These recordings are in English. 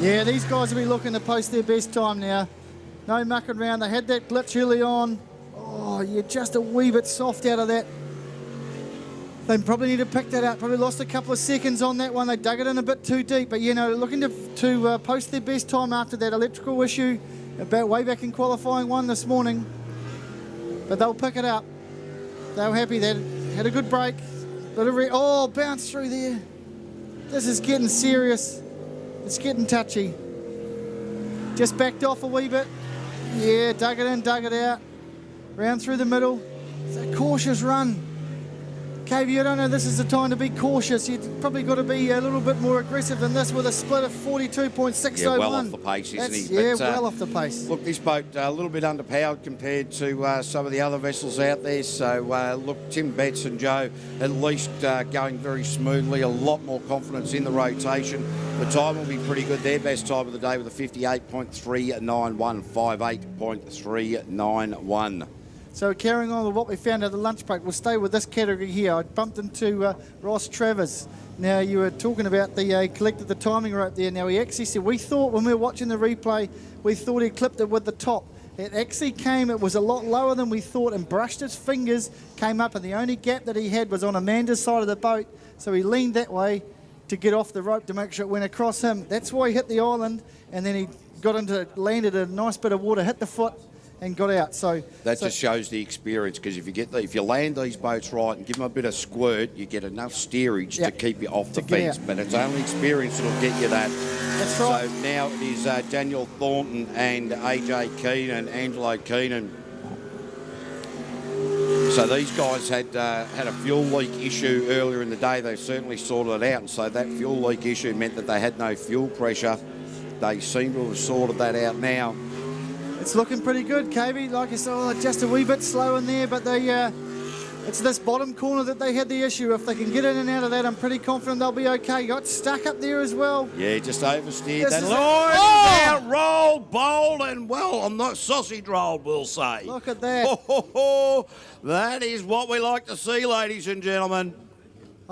Yeah, these guys will be looking to post their best time now. No mucking around. They had that glitch early on. Oh, you're just a wee bit soft out of that. They probably need to pick that up. Probably lost a couple of seconds on that one. They dug it in a bit too deep. But, you know, looking to post their best time after that electrical issue about way back in qualifying one this morning. But they'll pick it up. They were happy. They had a good break. Oh, bounce through there. This is getting serious. It's getting touchy. Just backed off a wee bit. Yeah, dug it in, dug it out. Round through the middle. It's a cautious run. KV, I don't know, this is the time to be cautious. You've probably got to be a little bit more aggressive than this with a split of 42.601. Yeah, well off the pace, isn't he? Yeah, well off the pace. Look, this boat a little bit underpowered compared to some of the other vessels out there. So, look, Tim Betts and Joe at least going very smoothly, a lot more confidence in the rotation. The time will be pretty good. Their best time of the day with a 58.391, 58.391. So carrying on with what we found at the lunch break, we'll stay with this category here. I bumped into Ross Travers. Now, you were talking about the collected the timing rope there. Now, he actually said, we thought when we were watching the replay, we thought he clipped it with the top. It actually came, it was a lot lower than we thought, and brushed his fingers, came up, and the only gap that he had was on Amanda's side of the boat. So he leaned that way to get off the rope to make sure it went across him. That's why he hit the island, and then he got into, landed a nice bit of water, hit the foot, and got out. So that just shows the experience, because if you land these boats right and give them a bit of squirt, you get enough steerage to keep you off the fence. But it's only experience that'll get you that. That's right. So now it is Daniel Thornton and AJ Keenan, Angelo Keenan. So these guys had a fuel leak issue earlier in the day. They certainly sorted it out, and so that fuel leak issue meant that they had no fuel pressure. They seem to have sorted that out now. It's looking pretty good, KV. Like I said, just a wee bit slow in there, but they it's this bottom corner that they had the issue. If they can get in and out of that, I'm pretty confident they'll be okay. Got stuck up there as well. Yeah, just oversteered that line. Out, rolled, bowled, and well, I'm not sausage rolled, we'll say. Look at that. That is what we like to see, ladies and gentlemen.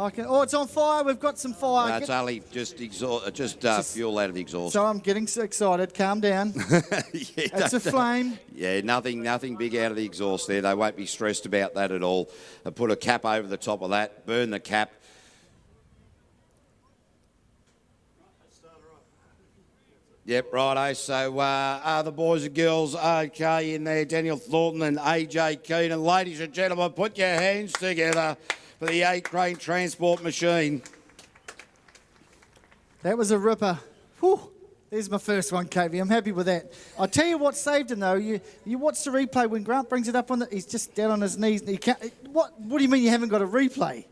Oh, it's on fire. We've got some fire. That's only just fuel out of the exhaust. So I'm getting so excited. Calm down. It's a flame. Yeah, nothing big out of the exhaust there. They won't be stressed about that at all. I put a cap over the top of that, burn the cap. Yep, righto. So are the boys and girls okay in there? Daniel Thornton and AJ Keenan. Ladies and gentlemen, put your hands together for the 8-crane transport machine. That was a ripper. Whew. There's my first one, KV. I'm happy with that. I'll tell you what saved him, though. You watch the replay when Grant brings it up on he's just down on his knees. He can't, what do you mean you haven't got a replay?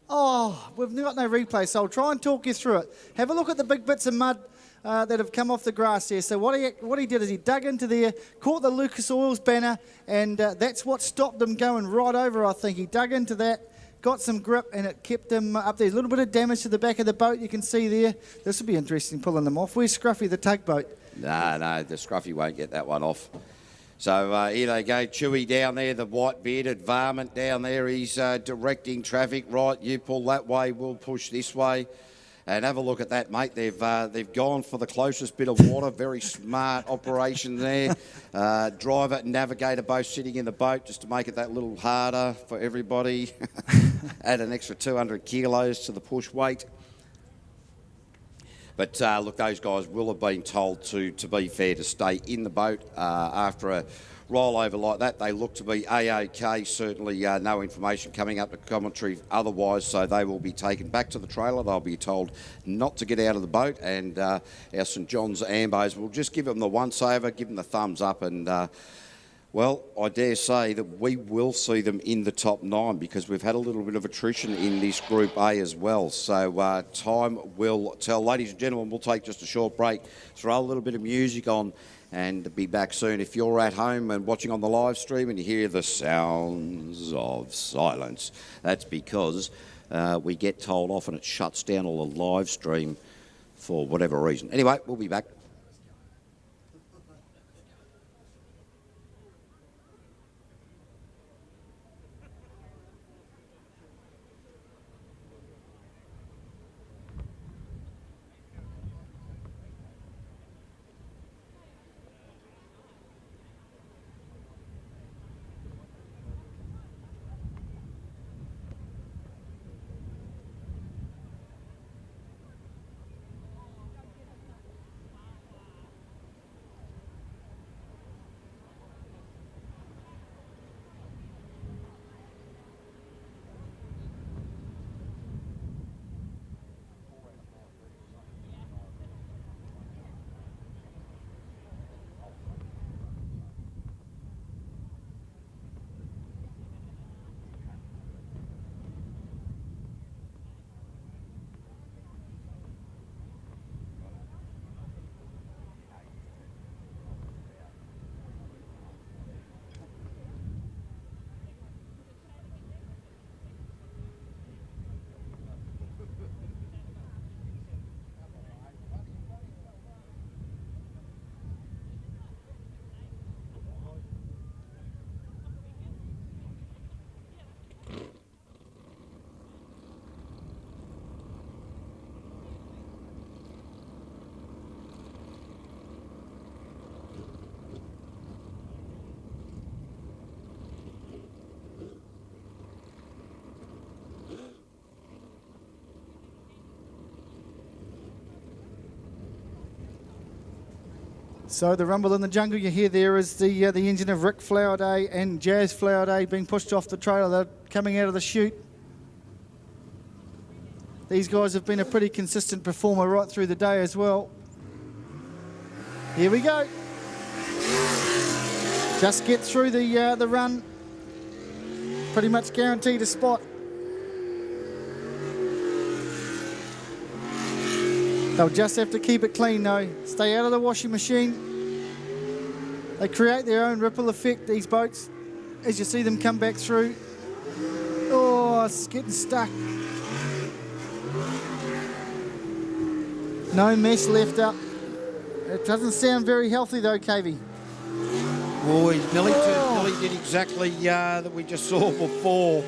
Oh, we've got no replay, so I'll try and talk you through it. Have a look at the big bits of mud that have come off the grass there. So what he did is he dug into there, caught the Lucas Oils banner, and that's what stopped him going right over, I think. He dug into that, got some grip, and it kept him up there. A little bit of damage to the back of the boat you can see there. This will be interesting pulling them off. Where's Scruffy, the tugboat? No, the Scruffy won't get that one off. So here they go, Chewy down there, the white-bearded varmint down there. He's directing traffic. Right, you pull that way, we'll push this way. And have a look at that, mate. They've gone for the closest bit of water. Very smart operation there. Driver and navigator both sitting in the boat just to make it that little harder for everybody. Add an extra 200 kilos to the push weight. But look, those guys will have been told to be fair, to stay in the boat after a rollover like that. They look to be A-OK. Certainly no information coming up to commentary otherwise, so they will be taken back to the trailer. They'll be told not to get out of the boat, and our St John's Ambos will just give them the once-over, give them the thumbs up, and well, I dare say that we will see them in the top 9, because we've had a little bit of attrition in this Group A as well. So time will tell. Ladies and gentlemen, we'll take just a short break, throw a little bit of music on, and be back soon. If you're at home and watching on the live stream and you hear the sounds of silence, that's because we get told off and it shuts down all the live stream for whatever reason. Anyway, we'll be back. So the rumble in the jungle you hear there is the engine of Rick Flowerday and Jazz Flowerday being pushed off the trailer. They're coming out of the chute. These guys have been a pretty consistent performer right through the day as well. Here we go. Just get through the run. Pretty much guaranteed a spot. They'll just have to keep it clean though. Stay out of the washing machine. They create their own ripple effect, these boats, as you see them come back through. Oh, it's getting stuck. No mess left up. It doesn't sound very healthy though, KV. Well, he nearly did exactly that we just saw before.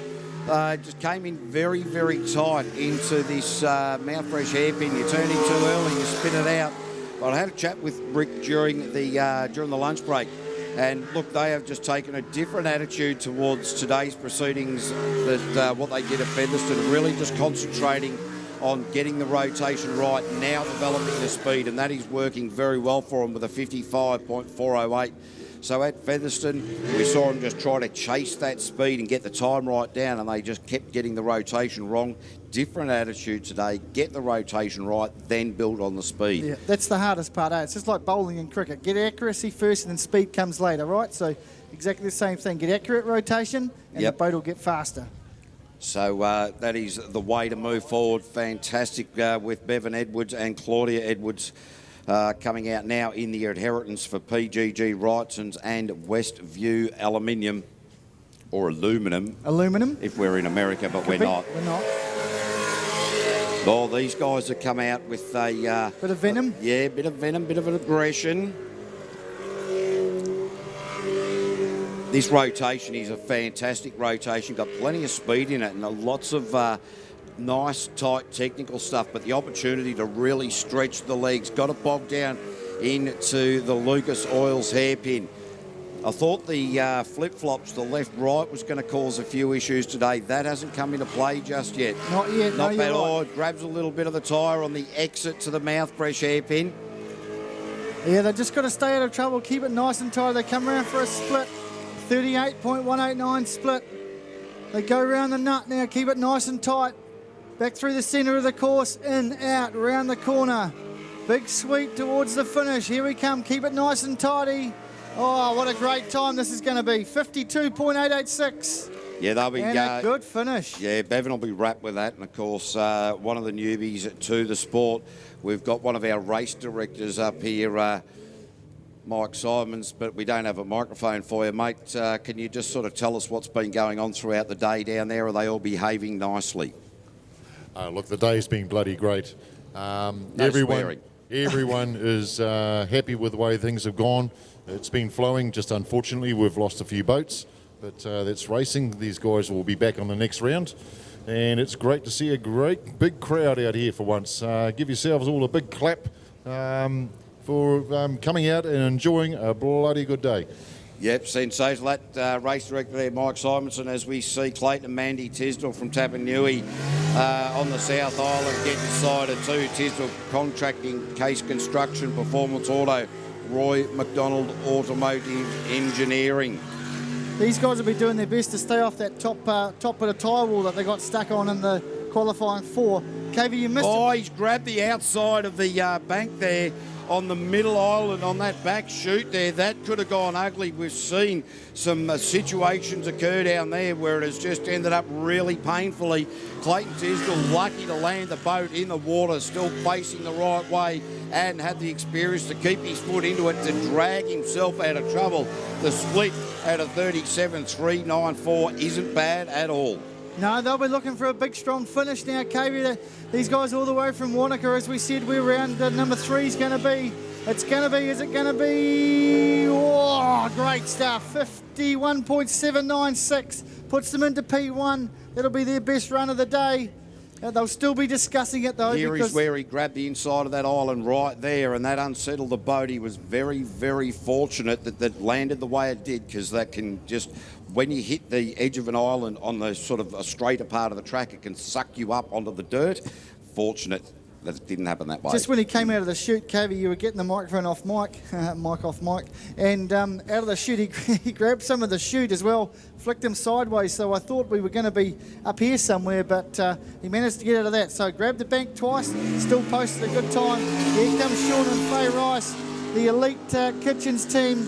Just came in very, very tight into this mouth fresh hairpin. You turn in too early, you spin it out. But I had a chat with Rick during the lunch break, and look, they have just taken a different attitude towards today's proceedings that what they did at Featherston, really just concentrating on getting the rotation right, now developing the speed, and that is working very well for them with a 55.408. So at Featherston, we saw them just try to chase that speed and get the time right down, and they just kept getting the rotation wrong. Different attitude today. Get the rotation right, then build on the speed. Yeah, that's the hardest part, eh? It's just like bowling and cricket. Get accuracy first and then speed comes later, right? So exactly the same thing. Get accurate rotation and the boat will get faster. So that is the way to move forward. Fantastic with Bevan Edwards and Claudia Edwards. Coming out now in the inheritance for PGG Wrightsons and Westview Aluminium, or Aluminum. Aluminum? If we're in America, but we're not. We're not. Oh, these guys have come out with a... bit of venom? Yeah, bit of venom, bit of an aggression. This rotation is a fantastic rotation. Got plenty of speed in it and lots of... nice, tight technical stuff, but the opportunity to really stretch the legs. Got it bogged down into the Lucas Oils hairpin. I thought the flip-flops, the left-right, was going to cause a few issues today. That hasn't come into play just yet. Not yet, Not no, bad. you're right. It grabs a little bit of the tyre on the exit to the mouth fresh hairpin. Yeah, they've just got to stay out of trouble, keep it nice and tight. They come around for a split, 38.189 split. They go around the nut now, keep it nice and tight. Back through the centre of the course, in, out, round the corner. Big sweep towards the finish. Here we come. Keep it nice and tidy. Oh, what a great time this is going to be. 52.886. Yeah, they'll be... And a good finish. Yeah, Bevan will be wrapped with that. And, of course, one of the newbies to the sport. We've got one of our race directors up here, Mike Simons, but we don't have a microphone for you, mate. Can you just sort of tell us what's been going on throughout the day down there? Are they all behaving nicely? Look, the day's been bloody great. Everyone is happy with the way things have gone. It's been flowing. Just unfortunately, we've lost a few boats, but that's racing. These guys will be back on the next round, and it's great to see a great big crowd out here for once. Give yourselves all a big clap for coming out and enjoying a bloody good day. Yep, sensational. That race director there, Mike Simonson, as we see Clayton and Mandy Tisdall from Tapanui on the South Island get decided too. Tisdall Contracting, Case Construction, Performance Auto, Roy McDonald Automotive Engineering. These guys will be doing their best to stay off that top of the tyre wall that they got stuck on in the qualifying four. KV, you missed it. Oh, he's grabbed the outside of the bank there on the middle island on that back chute there. That could have gone ugly. We've seen some situations occur down there where it has just ended up really painfully. Clayton Tisdall lucky to land the boat in the water, still facing the right way, and had the experience to keep his foot into it to drag himself out of trouble. The split out of 37.394 isn't bad at all. No, they'll be looking for a big, strong finish now, KV. These guys all the way from Wanaka, as we said, we're round number 3 is going to be. It's going to be, is it going to be? Oh, great stuff. 51.796 puts them into P1. That'll be their best run of the day. They'll still be discussing it, though. Here is where he grabbed the inside of that island right there, and that unsettled the boat. He was very, very fortunate that landed the way it did, because that can just, when you hit the edge of an island on the sort of a straighter part of the track, it can suck you up onto the dirt. Fortunate. that it didn't happen that way. Just when he came out of the chute, Cavey, you were getting the microphone off mic, mic off mic, and out of the chute, he grabbed some of the chute as well, flicked him sideways, so I thought we were going to be up here somewhere, but he managed to get out of that. So grabbed the bank twice, still posted a good time. Here comes Sean and Faye Rice, the elite kitchens team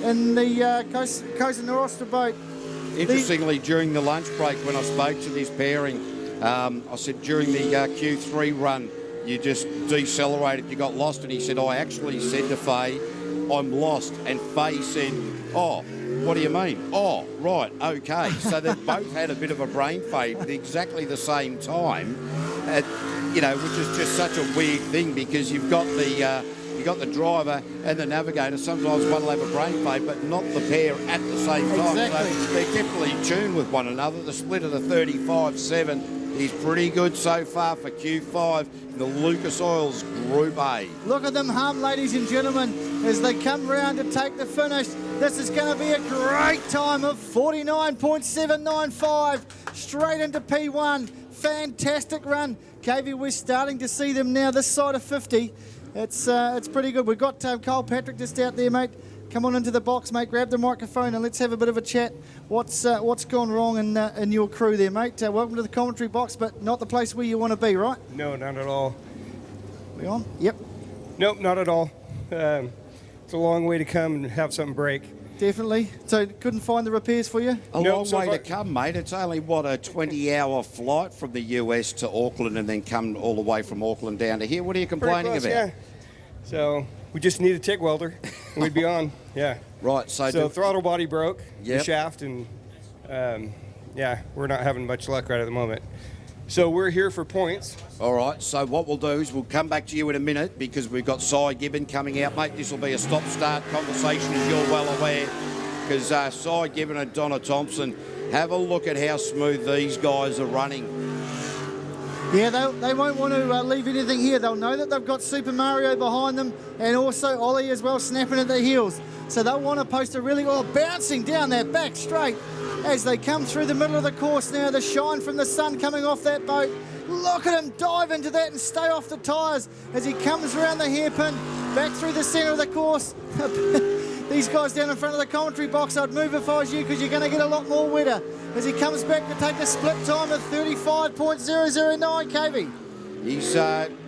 in the Cosa Nostra boat. Interestingly, during the lunch break when I spoke to this pairing, I said during the Q3 run, you just decelerated, you got lost, and he said, I actually said to Faye, I'm lost, and Faye said, oh, what do you mean? Oh, right, okay. So they both had a bit of a brain fade at exactly the same time, which is just such a weird thing because you've got the driver and the navigator. Sometimes one will have a brain fade, but not the pair at the same time. Exactly. So they're definitely tuned with one another. The split of the 35-7 is pretty good so far for Q5 in the Lucas Oils Group A. Look at them hum, ladies and gentlemen, as they come round to take the finish. This is going to be a great time of 49.795 straight into P1. Fantastic run. KV, we're starting to see them now this side of 50. It's pretty good. We've got Cole Patrick just out there, mate. Come on into the box, mate. Grab the microphone and let's have a bit of a chat. What's gone wrong in your crew there, mate? Welcome to the commentary box, but not the place where you want to be, right? No, not at all. We on? Yep. Nope, not at all. It's a long way to come and have something break. Definitely. So couldn't find the repairs for you? A long way to come, mate. It's only, a 20-hour flight from the US to Auckland and then come all the way from Auckland down to here. What are you complaining close, about? Yeah. So we just need a TIG welder and we'd be on. Yeah. Right. So throttle body broke, Yep. the shaft, and we're not having much luck right at the moment. So we're here for points. All right, so what we'll do is we'll come back to you in a minute because we've got Cy Gibbon coming out, mate. This will be a stop-start conversation, as you're well aware, because Cy Gibbon and Donna Thompson, have a look at how smooth these guys are running. Yeah, they won't want to leave anything here. They'll know that they've got Super Mario behind them and also Ollie as well snapping at their heels. So they'll want to post a really, bouncing down that back straight as they come through the middle of the course now. The shine from the sun coming off that boat. Look at him dive into that and stay off the tyres as he comes around the hairpin, back through the centre of the course. These guys down in front of the commentary box, I'd move if I was you because you're going to get a lot more wetter as he comes back to take the split time of 35.009 kV. He's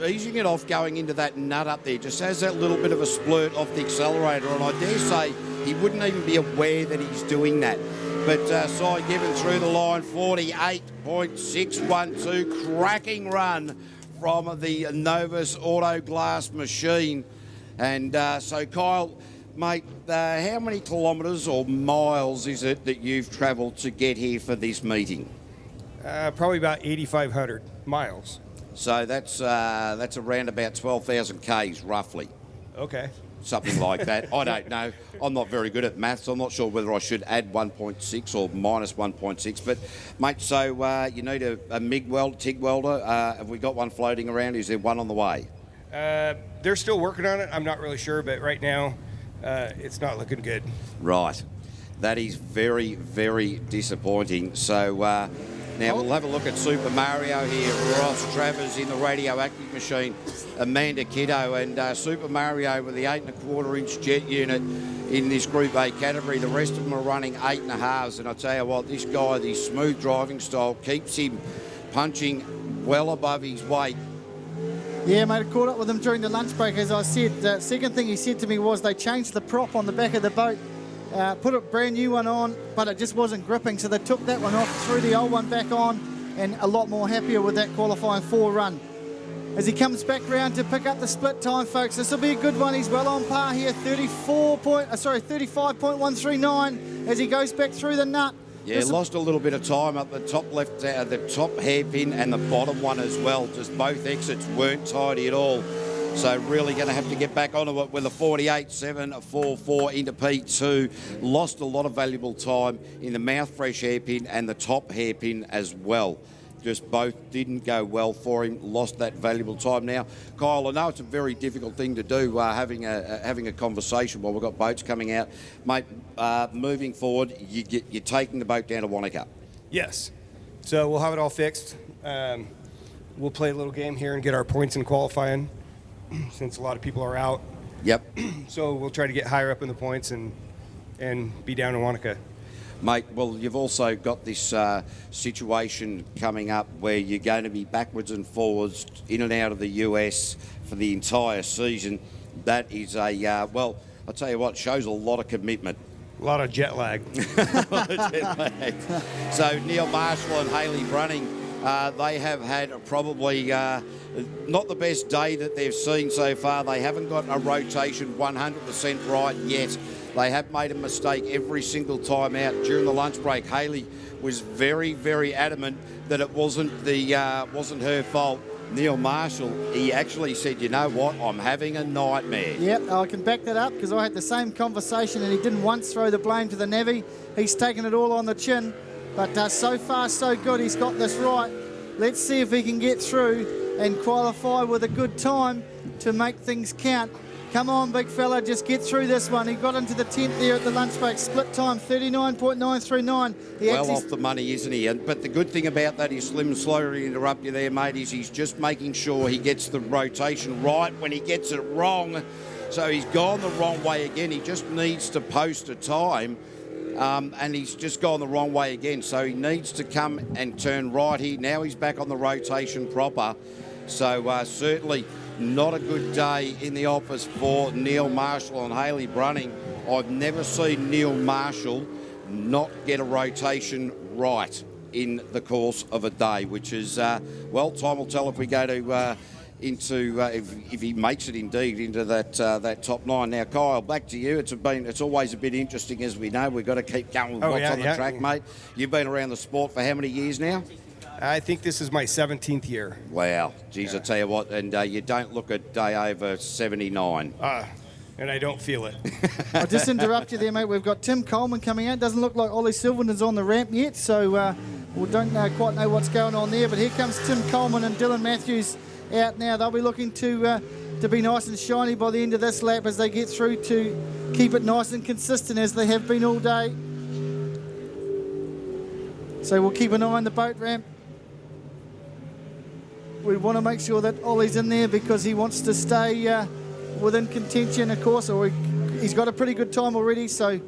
easing it off going into that nut up there, just has that little bit of a splurt off the accelerator, and I dare say he wouldn't even be aware that he's doing that. But Cy Gibbon through the line, 48.612, cracking run from the Novus Auto Glass machine. And so Kyle, mate, how many kilometres or miles is it that you've travelled to get here for this meeting? Probably about 8,500 miles. So that's around about 12,000 Ks roughly. Okay. Something like that. I don't know. I'm not very good at maths. I'm not sure whether I should add 1.6 or minus 1.6. But, mate, so you need a MIG welder, TIG welder. Have we got one floating around? Is there one on the way? They're still working on it. I'm not really sure, but right now it's not looking good. Right. That is very, very disappointing. So now we'll have a look at Super Mario here. Ross Travers in the radioactive machine. Amanda Kiddo and Super Mario with the 8.25-inch jet unit in this Group A category. The rest of them are running 8.5s. And I tell you what, this guy, the smooth driving style, keeps him punching well above his weight. Yeah, mate, I caught up with him during the lunch break, as I said. The second thing he said to me was they changed the prop on the back of the boat, put a brand new one on, but it just wasn't gripping, so they took that one off, threw the old one back on, and a lot more happier with that qualifying 4 run. As he comes back round to pick up the split time, folks, this will be a good one. He's well on par here, 35.139 as he goes back through the nut. Yeah, lost a little bit of time up the top left, the top hairpin and the bottom one as well. Just both exits weren't tidy at all. So really going to have to get back onto it with a 48.744 into P2. Lost a lot of valuable time in the mouth fresh hairpin and the top hairpin as well. Just both didn't go well for him, lost that valuable time. Now, Kyle, I know it's a very difficult thing to do, having a conversation while we've got boats coming out. Mate, moving forward, you're taking the boat down to Wanaka. Yes. So we'll have it all fixed. we'll play a little game here and get our points in qualifying, since a lot of people are out. Yep. So we'll try to get higher up in the points and be down in Wanaka. Mate, well, you've also got this situation coming up where you're going to be backwards and forwards in and out of the US for the entire season. That is well, I'll tell you what, shows a lot of commitment. A lot of jet lag. So Neil Marshall and Hayley Brunning, they have had probably not the best day that they've seen so far. They haven't got a rotation 100% right yet. They have made a mistake every single time out during the lunch break. Hayley was very, very adamant that it wasn't her fault. Neil Marshall, he actually said, you know what, I'm having a nightmare. Yep, I can back that up because I had the same conversation and he didn't once throw the blame to the Navy. He's taken it all on the chin. But so far, so good. He's got this right. Let's see if he can get through and qualify with a good time to make things count. Come on, big fella, just get through this one. He got into the 10th there at the lunch break. Split time, 39.939. Well off the money, isn't he? But the good thing about that is, Slim, sorry to interrupt you there, mate, is he's just making sure he gets the rotation right when he gets it wrong. So he's gone the wrong way again. He just needs to post a time. And he's just gone the wrong way again. So he needs to come and turn right here. Now he's back on the rotation proper. So certainly not a good day in the office for Neil Marshall and Hayley Brunning. I've never seen Neil Marshall not get a rotation right in the course of a day, which is, well, time will tell if we go to if he makes it indeed into that top 9. Now, Kyle, back to you. It's always a bit interesting, as we know. We've got to keep going with what's on the track, mate. You've been around the sport for how many years now? I think this is my 17th year. Wow. Geez, I tell you what, and you don't look a day over 79. And I don't feel it. I'll just interrupt you there, mate. We've got Tim Coleman coming out. Doesn't look like Ollie Silverton's on the ramp yet, so we don't quite know what's going on there. But here comes Tim Coleman and Dylan Matthews out now. They'll be looking to be nice and shiny by the end of this lap as they get through to keep it nice and consistent as they have been all day. So we'll keep an eye on the boat ramp. We want to make sure that Ollie's in there because he wants to stay within contention, of course, or he's got a pretty good time already, so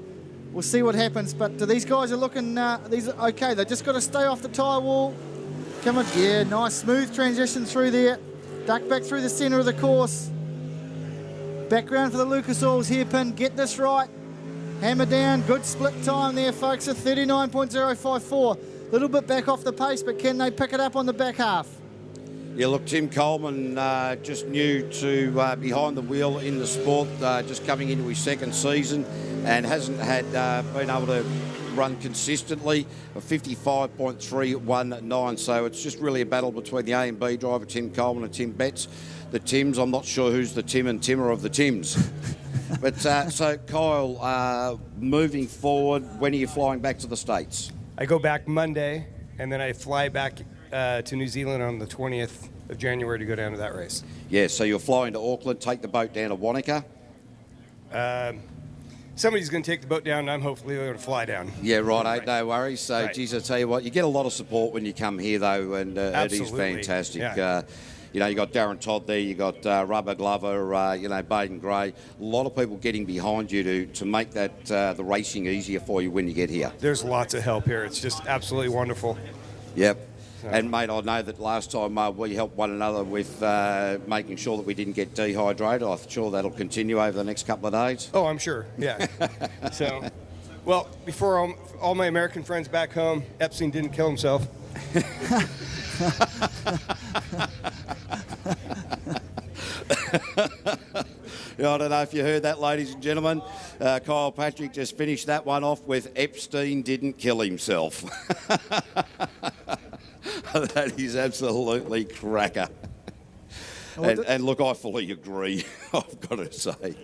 we'll see what happens. But these guys are looking, these are okay. They've just got to stay off the tyre wall. Come on, yeah, nice smooth transition through there. Duck back through the centre of the course. Background for the Lucas Oils hairpin. Get this right. Hammer down. Good split time there, folks, at 39.054. A little bit back off the pace, but can they pick it up on the back half? Yeah, look, Tim Coleman, just new to behind the wheel in the sport, just coming into his second season and hasn't been able to run consistently, a 55.319. So it's just really a battle between the A and B driver, Tim Coleman and Tim Betts. The Tims, I'm not sure who's the Tim and Timmer of the Tims. But so, Kyle, moving forward, when are you flying back to the States? I go back Monday, and then I fly back to New Zealand on the 20th of January to go down to that race. Yeah, so you're flying to Auckland, take the boat down to Wanaka? Somebody's going to take the boat down, and I'm hopefully going to fly down. Yeah, right. No worries. So, Right. geez, I tell you what, you get a lot of support when you come here, though, and it is fantastic. Yeah. You know, you got Darren Todd there, you got Rubber Glover, you know, Baden Gray. A lot of people getting behind you to make that the racing easier for you when you get here. There's lots of help here. It's just absolutely wonderful. Yep. And, mate, I know that last time we helped one another with making sure that we didn't get dehydrated. I'm sure that'll continue over the next couple of days. Oh, I'm sure, yeah. So, well, before all my American friends back home, Epstein didn't kill himself. Yeah, I don't know if you heard that, ladies and gentlemen. Kyle Patrick just finished that one off with Epstein didn't kill himself. That is absolutely cracker. And look, I fully agree, I've got to say.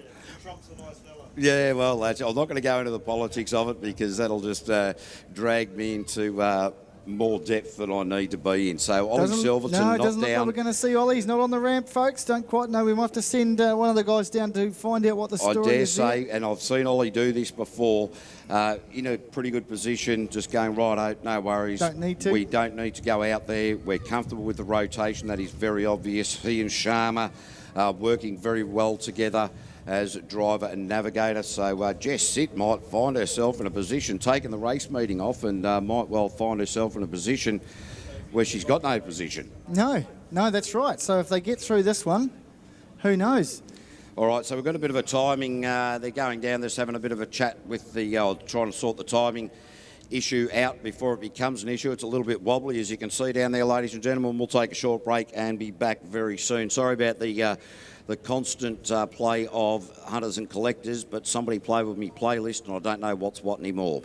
Trump's a nice fella. Yeah, well, I'm not going to go into the politics of it because that'll just drag me into more depth than I need to be in. So Ollie Silverton No, it not doesn't look like down. we're going to see Ollie. He's not on the ramp, folks. Don't quite know. We might have to send one of the guys down to find out what the I story dare is there. say, and I've seen Ollie do this before, in a pretty good position, just going, right, no worries. Don't need to. We don't need to go out there. We're comfortable with the rotation. That is very obvious. He and Sharma are working very well together as driver and navigator. So Jess Sitt might find herself in a position, taking the race meeting off, and might well find herself in a position where she's got no position. No, that's right. So if they get through this one, who knows? All right, so we've got a bit of a timing. They're going down, just having a bit of a chat with the, trying to sort the timing issue out before it becomes an issue. It's a little bit wobbly, as you can see down there, ladies and gentlemen. We'll take a short break and be back very soon. Sorry about the constant play of hunters and collectors, but somebody play with me playlist, and I don't know what's what anymore.